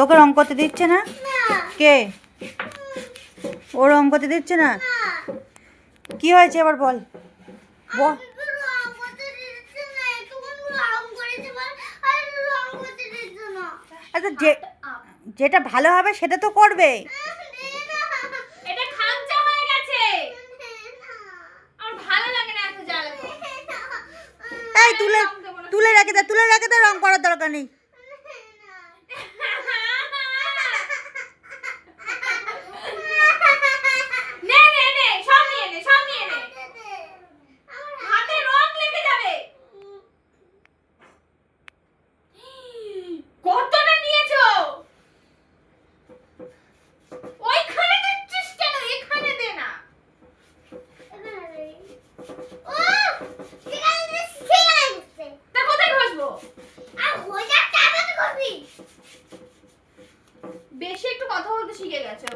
তোকে রং করতে দিচ্ছে না? কে? ও রং করতে দিচ্ছে না? কি হয়েছে এবার বল। বল। আচ্ছা, যেটা ভালো হবে সেটা তো করবে। এটা খামচা হয়ে গেছে, আমার ভালো লাগে না এত জ্বালা। এই তুলে রেখে দে, রং করার দরকার নেই। কতটা নিয়েছো? ওইখানে দিচ্ছিস কেন? এখানে দে না। তা কোথায় ঘষবো? বেশি একটু কথা বলতে শিখে গেছো।